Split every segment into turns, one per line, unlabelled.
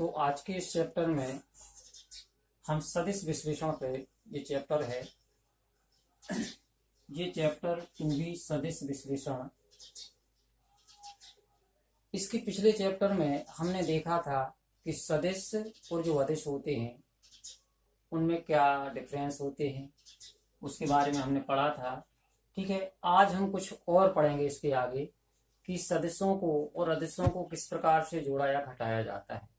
तो आज के इस चैप्टर में हम सदिश विश्लेषण पे, ये चैप्टर है, ये चैप्टर 2B सदिश विश्लेषण। इसके पिछले चैप्टर में हमने देखा था कि सदिश और जो अदिश होते हैं उनमें क्या डिफरेंस होते हैं, उसके बारे में हमने पढ़ा था। ठीक है, आज हम कुछ और पढ़ेंगे इसके आगे कि सदिशों को और अदिशों को किस प्रकार से जोड़ा या घटाया जाता है।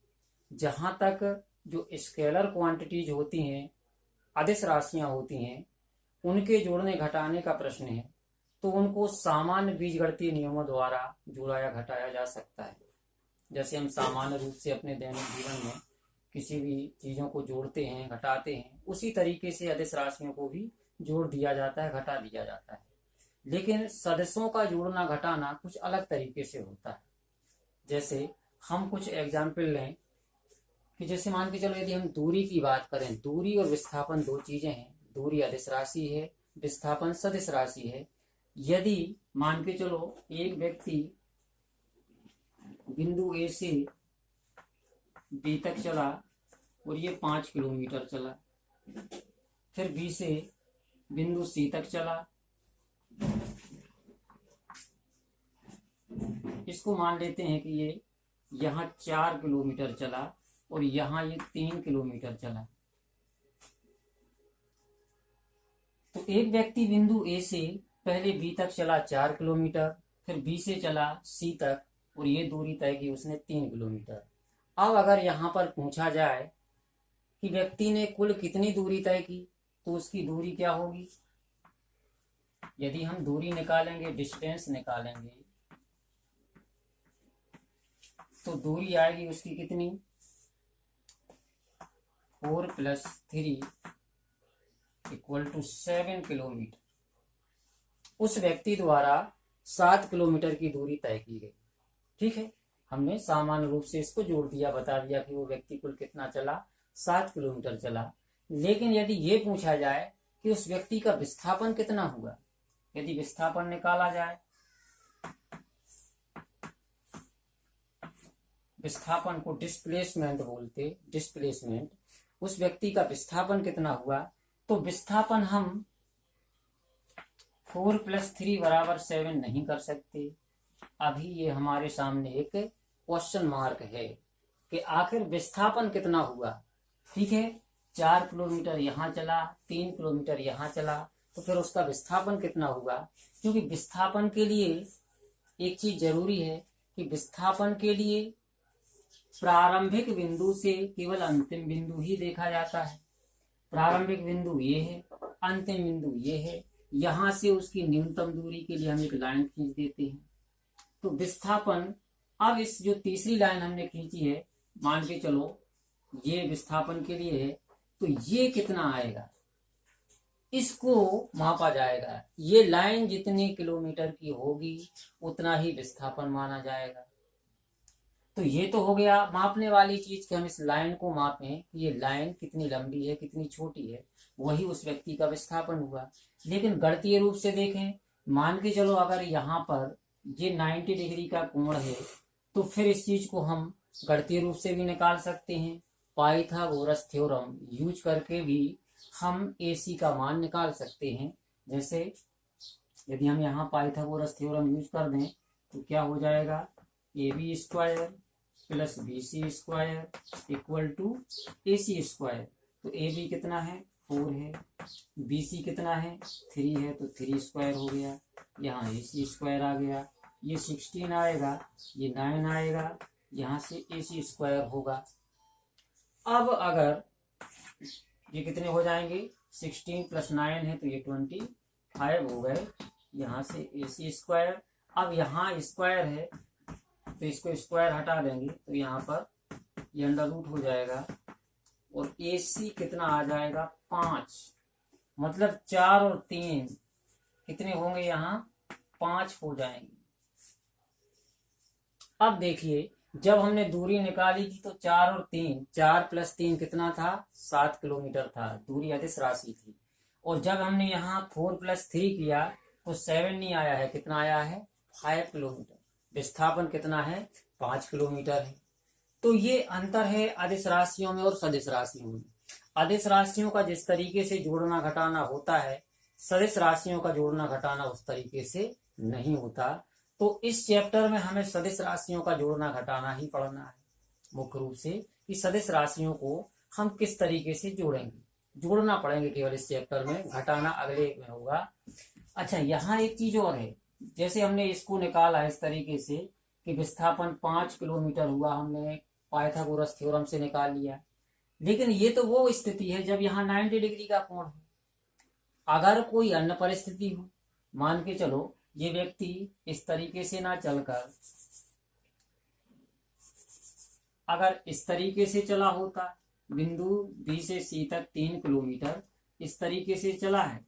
जहां तक जो स्केलर क्वांटिटीज होती हैं, अदिश राशियां होती हैं, उनके जोड़ने घटाने का प्रश्न है तो उनको सामान्य बीजगणितीय नियमों द्वारा जोड़ा या घटाया जा सकता है। जैसे हम सामान्य रूप से अपने दैनिक जीवन में किसी भी चीजों को जोड़ते हैं, घटाते हैं, उसी तरीके से अदिश राशियों को भी जोड़ दिया जाता है, घटा दिया जाता है। लेकिन सदिशों का जोड़ना घटाना कुछ अलग तरीके से होता है। जैसे हम कुछ एग्जाम्पल लें कि जैसे मान के चलो, यदि हम दूरी की बात करें, दूरी और विस्थापन दो चीजें हैं। दूरी अदिश राशि है, विस्थापन सदिश राशि है। यदि मान के चलो एक व्यक्ति बिंदु ए से बी तक चला और ये 5 किलोमीटर चला, फिर बी से बिंदु सी तक चला, इसको मान लेते हैं कि ये यहाँ 4 किलोमीटर चला और यहाँ ये 3 किलोमीटर चला। तो एक व्यक्ति बिंदु ए से पहले बी तक चला 4 किलोमीटर, फिर बी से चला सी तक और ये दूरी तय की उसने 3 किलोमीटर। अब अगर यहाँ पर पूछा जाए कि व्यक्ति ने कुल कितनी दूरी तय की, तो उसकी दूरी क्या होगी। यदि हम दूरी निकालेंगे, डिस्टेंस निकालेंगे, तो दूरी आएगी उसकी कितनी, 4 + 3 = 7 किलोमीटर। उस व्यक्ति द्वारा 7 किलोमीटर की दूरी तय की गई। ठीक है, हमने सामान्य रूप से इसको जोड़ दिया, बता दिया कि वो व्यक्ति कुल कितना चला, 7 किलोमीटर चला। लेकिन यदि ये पूछा जाए कि उस व्यक्ति का विस्थापन कितना हुआ, यदि विस्थापन निकाला जाए, विस्थापन को डिस्प्लेसमेंट बोलते, डिस्प्लेसमेंट, उस व्यक्ति का विस्थापन कितना हुआ, तो विस्थापन हम 4 + 3 = 7 नहीं कर सकते। अभी ये हमारे सामने एक क्वेश्चन मार्क है कि आखिर विस्थापन कितना हुआ। ठीक है, 4 किलोमीटर यहाँ चला, 3 किलोमीटर यहाँ चला, तो फिर उसका विस्थापन कितना हुआ। क्योंकि विस्थापन के लिए एक चीज जरूरी है कि विस्थापन के लिए प्रारंभिक बिंदु से केवल अंतिम बिंदु ही देखा जाता है। प्रारंभिक बिंदु ये है, अंतिम बिंदु ये है। यहां से उसकी न्यूनतम दूरी के लिए हम एक लाइन खींच देते हैं। तो विस्थापन, अब इस जो तीसरी लाइन हमने खींची है, मान के चलो ये विस्थापन के लिए है, तो ये कितना आएगा, इसको मापा जाएगा। ये लाइन जितने किलोमीटर की होगी उतना ही विस्थापन माना जाएगा। तो ये तो हो गया मापने वाली चीज कि हम इस लाइन को मापें कि ये लाइन कितनी लंबी है, कितनी छोटी है, वही उस व्यक्ति का विस्थापन हुआ। लेकिन गणितीय रूप से देखें, मान के चलो अगर यहाँ पर ये 90 डिग्री का कोण है, तो फिर इस चीज को हम गणितीय रूप से भी निकाल सकते हैं। पाइथागोरस थ्योरम यूज करके भी हम AC का मान निकाल सकते हैं। जैसे यदि हम यहाँ पाइथागोरस थ्योरम यूज कर दें तो क्या हो जाएगा, AB² + BC² = AC²। तो AB कितना है, 4 है, BC कितना है, 3 है, तो 3² हो गया। यहाँ AC² आ गया, ये 16 आएगा, ये 9 आएगा, यहाँ से AC² होगा। अब अगर ये कितने हो जाएंगे, 16 + 9 है तो ये 25 हो गए, यहाँ से AC²। अब यहाँ स्क्वायर है तो इसको स्क्वायर हटा देंगे तो यहाँ पर ये √ हो जाएगा और AC कितना आ जाएगा, 5। मतलब 4 और 3 कितने होंगे, यहाँ 5 हो जाएंगे। अब देखिए, जब हमने दूरी निकाली थी तो 4 और 3, 4 + 3 कितना था, 7 किलोमीटर था, दूरी अदिश राशि थी। और जब हमने यहाँ 4 + 3 किया तो 7 नहीं आया है, कितना आया है, 5 किलोमीटर। विस्थापन कितना है, 5 किलोमीटर है। तो ये अंतर है अदिश राशियों में और सदिश राशियों में। अदिश राशियों का जिस तरीके से जोड़ना घटाना होता है, सदिश राशियों का जोड़ना घटाना उस तरीके से नहीं होता। तो इस चैप्टर में हमें सदिश राशियों का जोड़ना घटाना ही पढ़ना है मुख्य रूप से, कि सदिश राशियों को हम किस तरीके से जोड़ेंगे, जोड़ना पड़ेंगे केवल इस चैप्टर में, घटाना अगले में होगा। अच्छा, यहाँ एक चीज और है, जैसे हमने इसको निकाला इस तरीके से कि विस्थापन 5 किलोमीटर हुआ, हमने पाइथागोरस थ्योरम से निकाल लिया, लेकिन ये तो वो स्थिति है जब यहाँ 90 डिग्री का कोण है। अगर कोई अन्य परिस्थिति हो, मान के चलो ये व्यक्ति इस तरीके से ना चलकर अगर इस तरीके से चला होता, बिंदु बी से सी तक 3 किलोमीटर इस तरीके से चला है,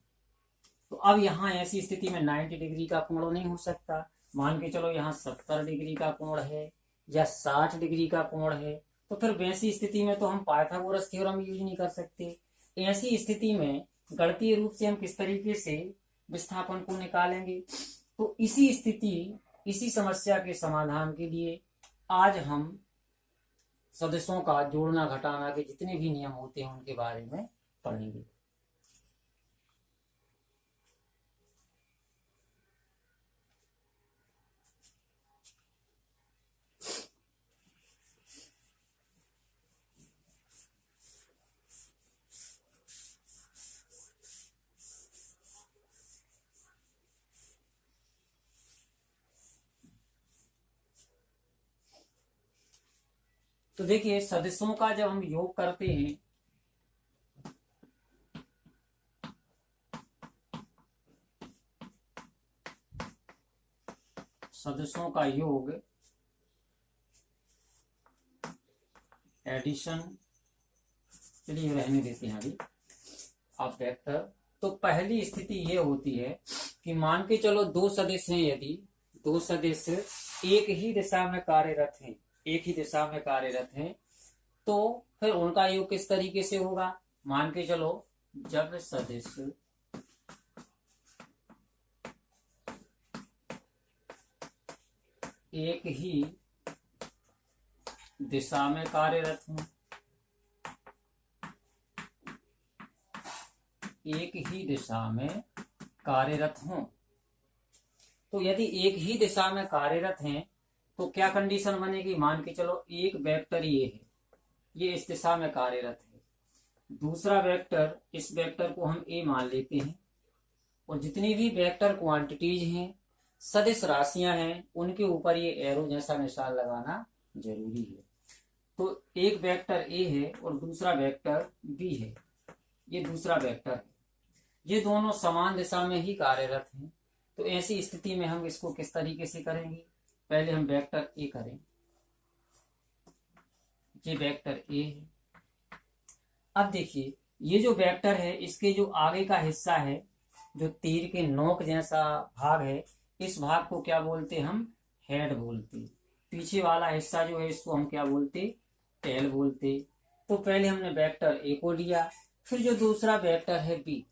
तो अब यहाँ ऐसी स्थिति में 90 डिग्री का कोण नहीं हो सकता। मान के चलो यहाँ 70 डिग्री का कोण है या 60 डिग्री का कोण है, तो फिर वैसी स्थिति में तो हम पाइथागोरस थ्योरम यूज नहीं कर सकते। ऐसी स्थिति में गणितीय रूप से हम किस तरीके से विस्थापन को निकालेंगे? तो इसी समस्या के समाधान के लिए आज हम सदिशों का जोड़ना घटाना के जितने भी नियम होते हैं उनके बारे में पढ़ेंगे। तो देखिए, सदिशों का जब हम योग करते हैं सदिशों का योग, एडिशन, चलिए रहने देते हैं अभी, अब वेक्टर। तो पहली स्थिति ये होती है कि मान के चलो दो सदिश हैं, यदि दो सदिश एक ही दिशा में कार्यरत हैं, तो फिर उनका योग किस तरीके से होगा? मान के चलो जब सदिश एक ही दिशा में कार्यरत हों, तो यदि एक ही दिशा में कार्यरत हैं तो क्या कंडीशन बनेगी? मान के चलो एक वेक्टर ये है, ये इस दिशा में कार्यरत है, दूसरा वेक्टर, इस वेक्टर को हम ए मान लेते हैं, और जितनी भी वेक्टर क्वांटिटीज हैं, सदिश राशियां हैं, उनके ऊपर ये एरो जैसा निशान लगाना जरूरी है। तो एक वेक्टर ए है और दूसरा वेक्टर बी है, ये दूसरा वेक्टर है, ये दोनों समान दिशा में ही कार्यरत हैं। तो ऐसी स्थिति में हम इसको किस तरीके से करेंगे? पहले हम वेक्टर ए करें, ये वेक्टर ए है। अब देखिए, ये जो वेक्टर है इसके जो आगे का हिस्सा है, जो तीर के नोक जैसा भाग है, इस भाग को क्या बोलते? हम हेड बोलते। पीछे वाला हिस्सा जो है इसको हम क्या बोलते? टेल बोलते। तो पहले हमने वेक्टर ए को लिया, फिर जो दूसरा वेक्टर है बी,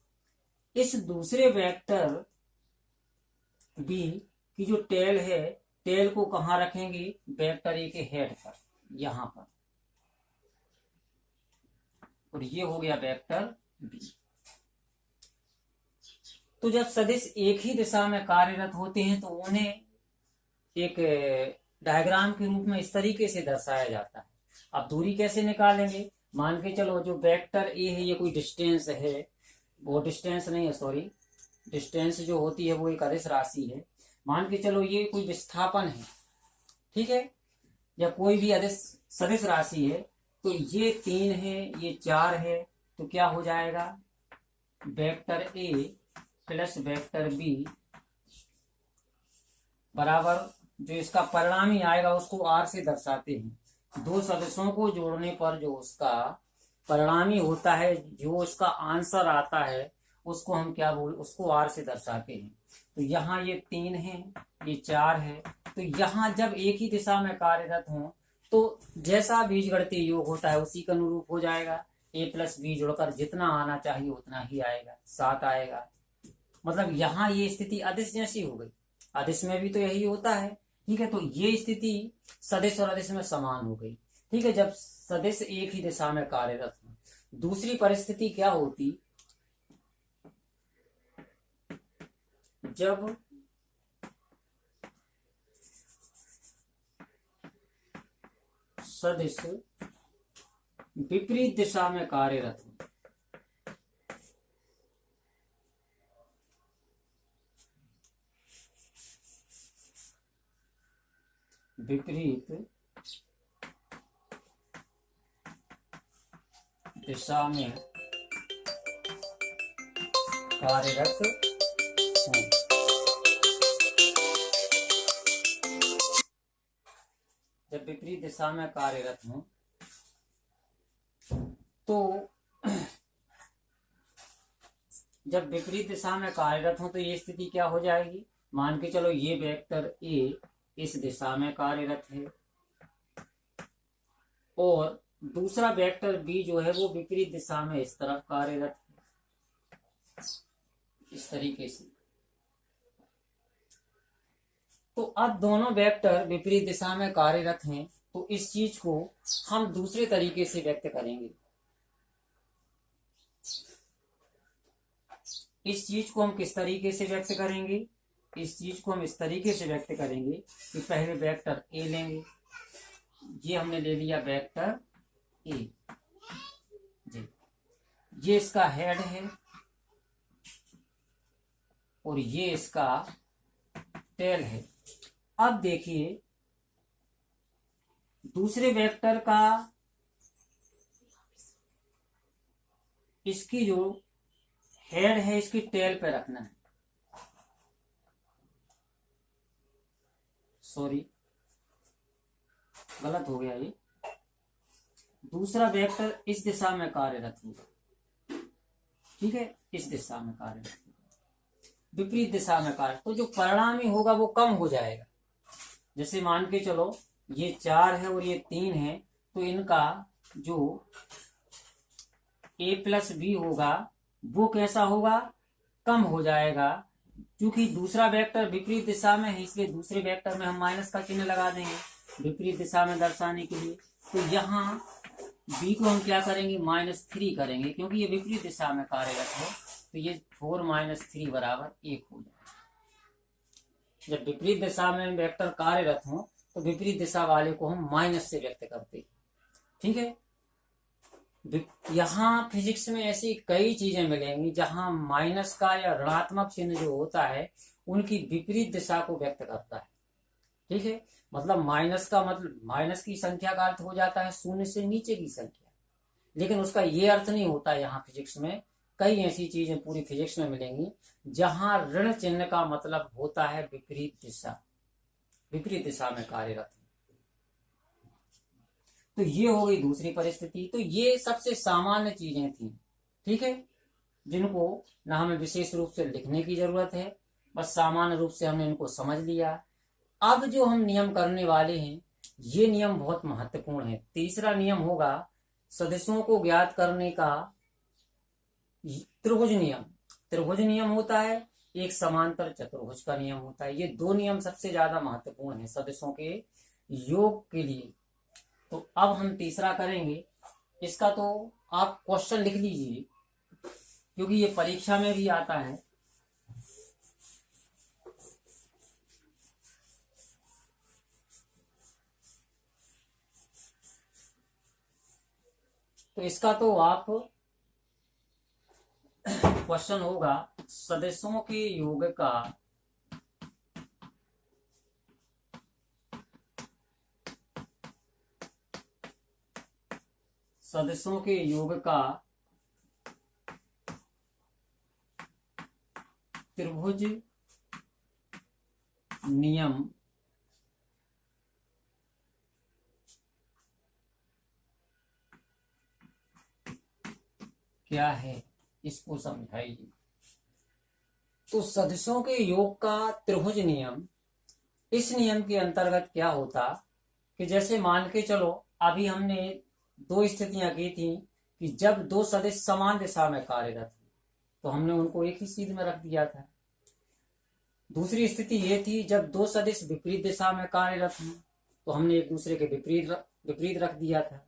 इस दूसरे वेक्टर बी की जो टेल है, टेल को कहाँ रखेंगे? वेक्टर ए के हेड पर, यहां पर, और ये हो गया वेक्टर बी। तो जब सदिश एक ही दिशा में कार्यरत होते हैं तो उन्हें एक डायग्राम के रूप में इस तरीके से दर्शाया जाता है। अब दूरी कैसे निकालेंगे? मान के चलो जो वेक्टर ए है ये कोई डिस्टेंस है, वो डिस्टेंस नहीं है, सॉरी, डिस्टेंस जो होती है वो एक अदिश राशि है। मान के चलो ये कोई विस्थापन है, ठीक है, या कोई भी अदिश सदिश राशि है, तो ये 3 है, ये 4 है, तो क्या हो जाएगा? Vector A plus vector B बराबर, जो इसका परिणामी आएगा उसको आर से दर्शाते हैं। दो सदिशों को जोड़ने पर जो उसका परिणामी होता है, जो उसका आंसर आता है, उसको हम क्या उसको आर से दर्शाते हैं। तो यहाँ ये 3 है, ये 4 है, तो यहाँ जब एक ही दिशा में कार्यरत हों तो जैसा बीजगणितीय योग होता है उसी के अनुरूप हो जाएगा। ए प्लस बी जुड़कर जितना आना चाहिए उतना ही आएगा, 7 आएगा। मतलब यहाँ ये स्थिति अदिश जैसी हो गई, अदिश में भी तो यही होता है, ठीक है। तो ये स्थिति सदिश और अदिश में समान हो गई, ठीक है, जब सदिश एक ही दिशा में कार्यरत हो। दूसरी परिस्थिति क्या होती, जब सदिश विपरीत दिशा में कार्यरत हो। विपरीत दिशा में कार्यरत हो। जब विपरीत दिशा में कार्यरत हो तो जब विपरीत दिशा में कार्यरत हो तो ये स्थिति क्या हो जाएगी, मान के चलो ये वेक्टर ए इस दिशा में कार्यरत है और दूसरा वेक्टर बी जो है वो विपरीत दिशा में इस तरफ कार्यरत है, इस तरीके से। तो अब दोनों वेक्टर विपरीत दिशा में कार्यरत हैं, तो इस चीज को हम दूसरे तरीके से व्यक्त करेंगे। इस चीज को हम किस तरीके से व्यक्त करेंगे, इस चीज को हम इस तरीके से व्यक्त करेंगे कि पहले वेक्टर ए लेंगे, ये हमने ले लिया वेक्टर ए जी, ये इसका हेड है और ये इसका टेल है। अब देखिए दूसरे वेक्टर का इसकी जो हेड है इसकी टेल पे रखना है, सॉरी गलत हो गया, ये दूसरा वेक्टर इस दिशा में कार्यरत होगा, ठीक है, इस दिशा में कार्यरत होगा, विपरीत दिशा में कार्य, तो जो परिणामी होगा वो कम हो जाएगा। जैसे मान के चलो ये 4 है और ये 3 है, तो इनका जो a प्लस बी होगा वो कैसा होगा, कम हो जाएगा। क्योंकि दूसरा वेक्टर विपरीत दिशा में है इसलिए दूसरे वेक्टर में हम माइनस का चिन्ह लगा देंगे विपरीत दिशा में दर्शाने के लिए। तो यहाँ b को हम क्या करेंगे, -3 करेंगे, क्योंकि ये विपरीत दिशा में कार्यरत है, तो ये 4 - 3 बराबर 1 हो जाएगा। जब विपरीत दिशा में वेक्टर कार्यरत हो तो विपरीत दिशा वाले को हम माइनस से व्यक्त करते हैं, ठीक है। यहाँ फिजिक्स में ऐसी कई चीजें मिलेंगी जहां माइनस का या ऋणात्मक चिन्ह जो होता है उनकी विपरीत दिशा को व्यक्त करता है, ठीक है। मतलब माइनस का मतलब माइनस की संख्या का अर्थ हो जाता है शून्य से नीचे की संख्या, लेकिन उसका ये अर्थ नहीं होता। यहाँ फिजिक्स में कई ऐसी चीजें पूरी फिजिक्स में मिलेंगी जहां ऋण चिन्ह का मतलब होता है विपरीत दिशा, विपरीत दिशा में कार्यरत। तो ये हो गई दूसरी परिस्थिति। तो ये सबसे सामान्य चीजें थी, ठीक है, जिनको ना हमें विशेष रूप से लिखने की जरूरत है, बस सामान्य रूप से हमने इनको समझ लिया। अब जो हम नियम करने वाले हैं ये नियम बहुत महत्वपूर्ण है। तीसरा नियम होगा सदिशों को ज्ञात करने का त्रिभुज नियम। त्रिभुज नियम होता है, एक समांतर चतुर्भुज का नियम होता है। ये दो नियम सबसे ज्यादा महत्वपूर्ण है सदिशों के योग के लिए। तो अब हम तीसरा करेंगे। इसका तो आप क्वेश्चन लिख लीजिए क्योंकि ये परीक्षा में भी आता है। तो इसका तो आप क्वेश्चन होगा सदिशों के योग का सदिशों के योग का त्रिभुज नियम क्या है, इसको समझाइए। तो सदिशों के योग का त्रिभुज नियम, इस नियम के अंतर्गत क्या होता कि जैसे मान के चलो अभी हमने दो स्थितियां की थी कि जब दो सदिश समान दिशा में कार्यरत थे तो हमने उनको एक ही सीध में रख दिया था। दूसरी स्थिति ये थी जब दो सदिश विपरीत दिशा में कार्यरत हैं तो हमने एक दूसरे के विपरीत विपरीत रख दिया था।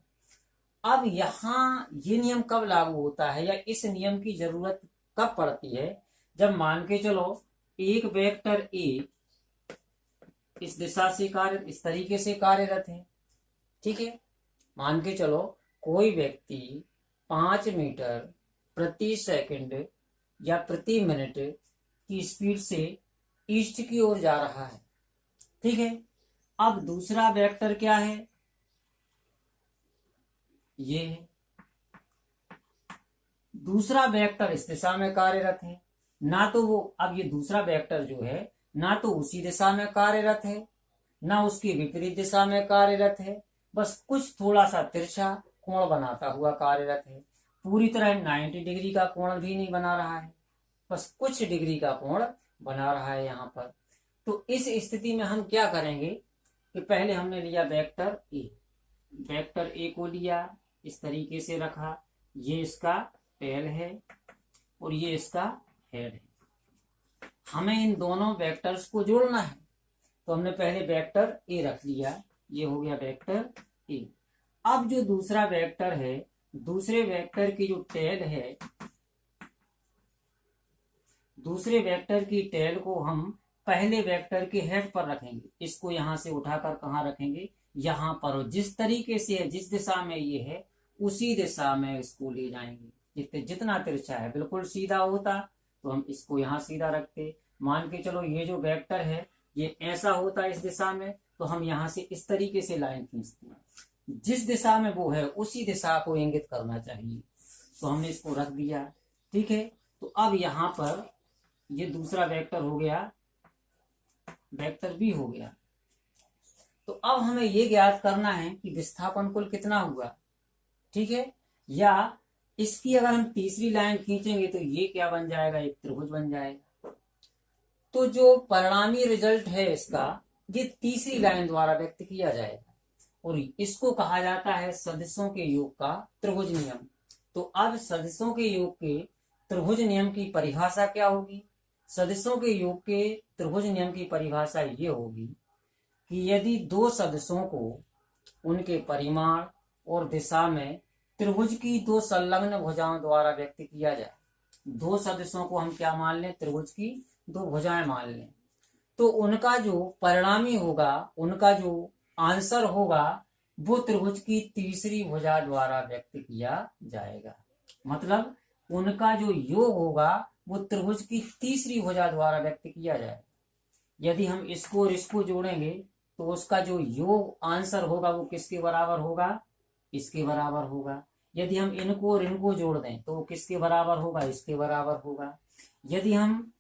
अब यहाँ ये नियम कब लागू होता है या इस नियम की जरूरत कब पड़ती है, जब मान के चलो एक वेक्टर ए इस दिशा से कार्य इस तरीके से कार्यरत है। ठीक है, मान के चलो कोई व्यक्ति 5 मीटर प्रति सेकंड या प्रति मिनट की स्पीड से ईस्ट की ओर जा रहा है। ठीक है, अब दूसरा वेक्टर क्या है, ये है। दूसरा वेक्टर इस दिशा में कार्यरत है, ना तो वो, अब ये दूसरा वेक्टर जो है ना तो उसी दिशा में कार्यरत है ना उसकी विपरीत दिशा में कार्यरत है, बस कुछ थोड़ा सा तिरछा कोण बनाता हुआ कार्यरत है। पूरी तरह 90 डिग्री का कोण भी नहीं बना रहा है, बस कुछ डिग्री का कोण बना रहा है यहाँ पर। तो इस स्थिति में हम क्या करेंगे कि पहले हमने लिया वेक्टर ए, वेक्टर ए को लिया, इस तरीके से रखा, ये इसका टेल है और ये इसका हेड है। हमें इन दोनों वेक्टर्स को जोड़ना है, तो हमने पहले वेक्टर ए रख लिया, ये हो गया वेक्टर ए। अब जो दूसरा वेक्टर है, दूसरे वेक्टर की जो टेल है, दूसरे वेक्टर की टेल को हम पहले वेक्टर के हेड पर रखेंगे। इसको यहां से उठाकर कहाँ रखेंगे, यहां पर। जिस तरीके से है, जिस दिशा में ये है उसी दिशा में इसको ले जाएंगे। जितना तिरछा है बिल्कुल सीधा होता तो हम इसको यहाँ सीधा रखते। मान के चलो ये जो वेक्टर है ये ऐसा होता इस दिशा में, तो हम यहाँ से इस तरीके से लाइन खींचते हैं। जिस दिशा में वो है उसी दिशा को इंगित करना चाहिए, तो हमने इसको रख दिया। ठीक है, तो अब यहाँ पर ये दूसरा वेक्टर हो गया, वेक्टर बी हो गया। तो अब हमें ये ज्ञात करना है कि विस्थापन कुल कितना हुआ। ठीक है, या इसकी अगर हम तीसरी लाइन खींचेंगे तो ये क्या बन जाएगा, एक त्रिभुज बन जाएगा। तो जो परिणामी रिजल्ट है इसका, ये तीसरी लाइन द्वारा व्यक्त किया जाएगा और इसको कहा जाता है सदिशों के योग का त्रिभुज नियम। तो अब सदिशों के योग के त्रिभुज नियम की परिभाषा क्या होगी, सदिशों के योग के त्रिभुज नियम की परिभाषा ये होगी कि यदि दो सदिशों को उनके परिमाण और दिशा में त्रिभुज की दो संलग्न भुजाओं द्वारा व्यक्त किया जाए, दो सदिशों को हम क्या मान लें, त्रिभुज की दो भुजाएं मान लें, तो उनका जो परिणामी होगा, उनका जो आंसर होगा, वो त्रिभुज की तीसरी भुजा द्वारा व्यक्त किया जाएगा। मतलब उनका जो योग होगा वो त्रिभुज की तीसरी भुजा द्वारा व्यक्त किया जाएगा। यदि हम इसको और इसको जोड़ेंगे तो उसका जो योग आंसर होगा वो किसके बराबर होगा, इसके बराबर होगा। यदि हम इनको और इनको जोड़ दें तो वो किसके बराबर होगा, इसके बराबर होगा। यदि हम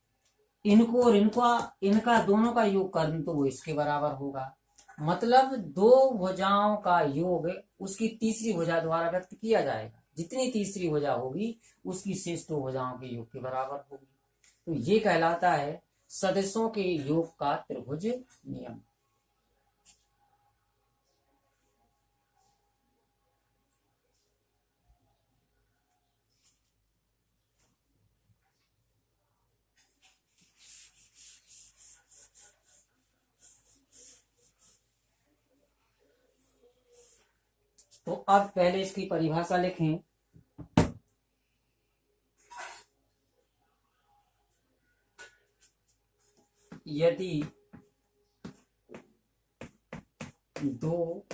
इनको और इनका दोनों का योग कर दें तो वो इसके बराबर होगा। मतलब दो भुजाओं का योग उसकी तीसरी भुजा द्वारा व्यक्त किया जाएगा। जितनी तीसरी भुजा होगी उसकी शेष दो भुजाओं के योग के बराबर होगी। तो ये कहलाता है सदिशों के योग का त्रिभुज नियम। तो अब पहले इसकी परिभाषा लिखें। यदि दो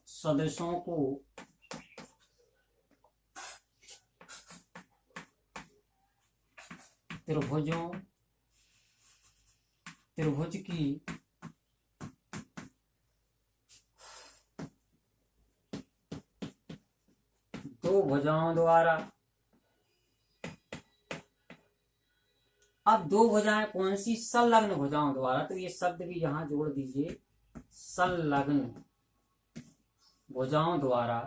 सदिशों को त्रिभुज की दो भुजाओं द्वारा, अब दो भुजाएं कौन सी, संलग्न भुजाओं द्वारा, तो ये शब्द भी यहां जोड़ दीजिए, संलग्न भुजाओं द्वारा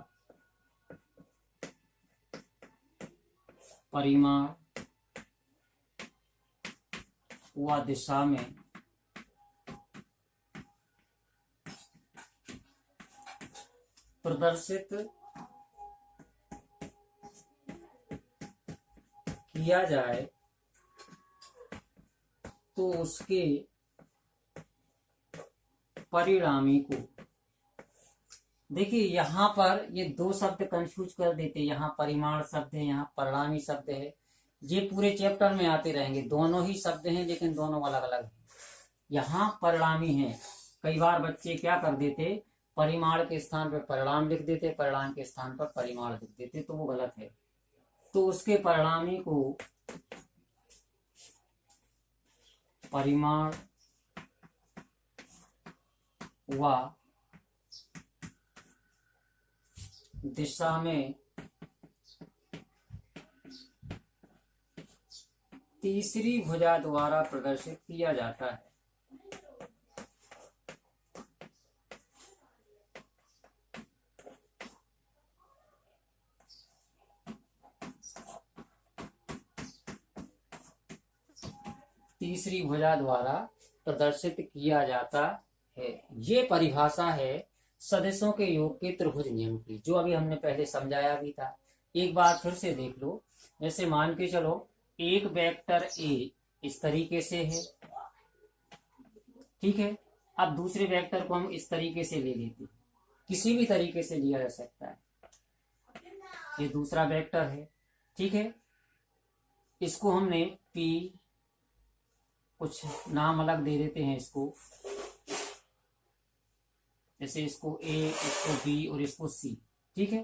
परिमाण व दिशा में प्रदर्शित किया जाए तो उसके परिणामी को, देखिए यहाँ पर ये दो शब्द कंफ्यूज कर देते, यहाँ परिमाण शब्द है, यहाँ परिणामी शब्द है। ये पूरे चैप्टर में आते रहेंगे, दोनों ही शब्द हैं लेकिन दोनों अलग अलग हैं। यहाँ परिणामी है, कई बार बच्चे क्या कर देते, परिमाण के स्थान पर परिणाम लिख देते, परिणाम के स्थान पर परिमाण लिख देते, तो वो गलत है। तो उसके परिणामी को परिमाण व दिशा में तीसरी भुजा द्वारा प्रदर्शित किया जाता है। तीसरी भुजा द्वारा प्रदर्शित किया जाता है। ये परिभाषा है सदिशों के योग के त्रिभुज नियम की, जो अभी हमने पहले समझाया भी था। एक बार फिर से देख लो। जैसे मान के चलो एक वेक्टर ए इस तरीके से है, ठीक है। अब दूसरे वेक्टर को हम इस तरीके से ले लेते हैं, किसी भी तरीके से लिया जा सकता है। ये दूसरा वेक्टर है, ठीक है। इसको हमने पी, कुछ नाम अलग दे देते हैं इसको, जैसे इसको ए, इसको बी और इसको सी, ठीक है।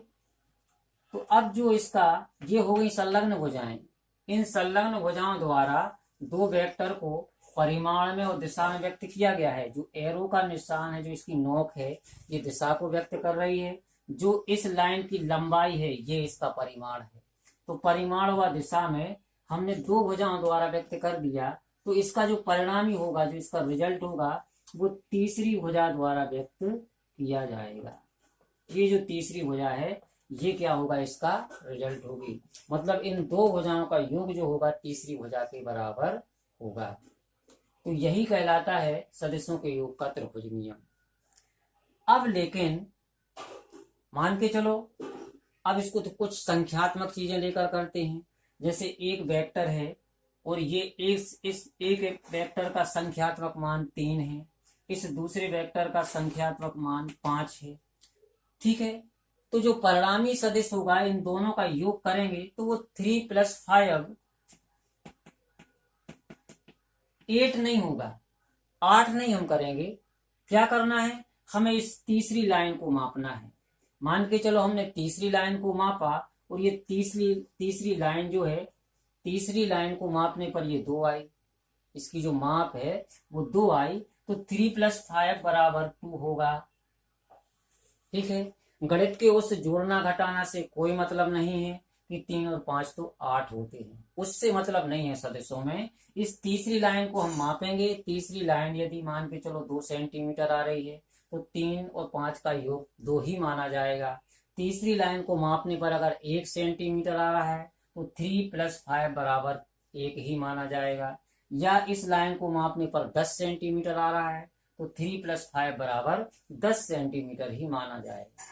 तो अब जो इसका ये हो गई संलग्न भुजाएं, इन संलग्न भुजाओं द्वारा दो वेक्टर को परिमाण में और दिशा में व्यक्त किया गया है। जो एरो का निशान है, जो इसकी नोक है, ये दिशा को व्यक्त कर रही है। जो इस लाइन की लंबाई है, ये इसका परिमाण है। तो परिमाण व दिशा में हमने दो भुजाओं द्वारा व्यक्त कर दिया, तो इसका जो परिणामी होगा, जो इसका रिजल्ट होगा, वो तीसरी भुजा द्वारा व्यक्त किया जाएगा। ये जो तीसरी भुजा है, ये क्या होगा, इसका रिजल्ट होगी। मतलब इन दो भुजाओं का योग जो होगा तीसरी भुजा के बराबर होगा। तो यही कहलाता है सदिशों के योग का त्रिभुज नियम। अब लेकिन मान के चलो, अब इसको तो कुछ संख्यात्मक चीजें लेकर करते हैं। जैसे एक वेक्टर है और ये इस एक वेक्टर का संख्यात्मक मान 3 है, इस दूसरे वेक्टर का संख्यात्मक मान 5 है, ठीक है। तो जो परिणामी सदिश होगा, इन दोनों का योग करेंगे तो वो 3 + 5 8 नहीं होगा, 8 नहीं हम करेंगे। क्या करना है, हमें इस तीसरी लाइन को मापना है। मान के चलो हमने तीसरी लाइन को मापा, और ये तीसरी लाइन जो है, तीसरी लाइन को मापने पर ये 2 आई, इसकी जो माप है वो 2 आई। तो 3 + 5 = 2 होगा, ठीक है। गणित के उस जोड़ना घटाना से कोई मतलब नहीं है कि 3 और 5 तो 8 होते हैं, उससे मतलब नहीं है सदिशों में। इस तीसरी लाइन को हम मापेंगे। तीसरी लाइन यदि मान के चलो 2 सेंटीमीटर आ रही है, तो 3 और 5 का योग 2 ही माना जाएगा। तीसरी लाइन को मापने पर अगर 1 सेंटीमीटर आ रहा है, तो 3 + 5 = 1 ही माना जाएगा। या इस लाइन को मापने पर 10 सेंटीमीटर आ रहा है, तो 3 + 5 = 10 सेंटीमीटर ही माना जाएगा।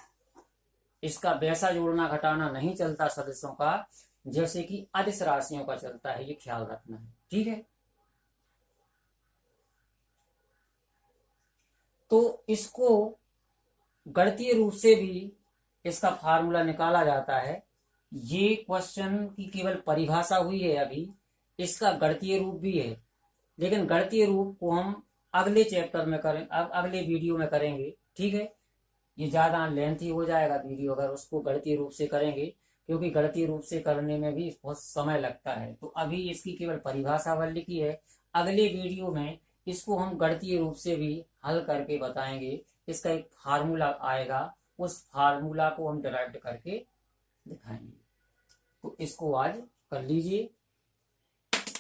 इसका वैसा जोड़ना घटाना नहीं चलता सदिशों का, जैसे कि अदिश राशियों का चलता है। ये ख्याल रखना है, ठीक है। तो इसको गणितीय रूप से भी इसका फार्मूला निकाला जाता है। ये क्वेश्चन की केवल परिभाषा हुई है, अभी इसका गणितीय रूप भी है, लेकिन गणितीय रूप को हम अगले चैप्टर में करें, अब अगले वीडियो में करेंगे, ठीक है। ये ज्यादा लेंथी हो जाएगा वीडियो अगर उसको गणितीय रूप से करेंगे, क्योंकि गणितीय रूप से करने में भी बहुत समय लगता है। तो अभी इसकी केवल परिभाषा बन लिखी है, अगले वीडियो में इसको हम गणितीय रूप से भी हल करके बताएंगे। इसका एक फार्मूला आएगा, उस फार्मूला को हम डिराइव करके दिखाएंगे। तो इसको आज कर लीजिए।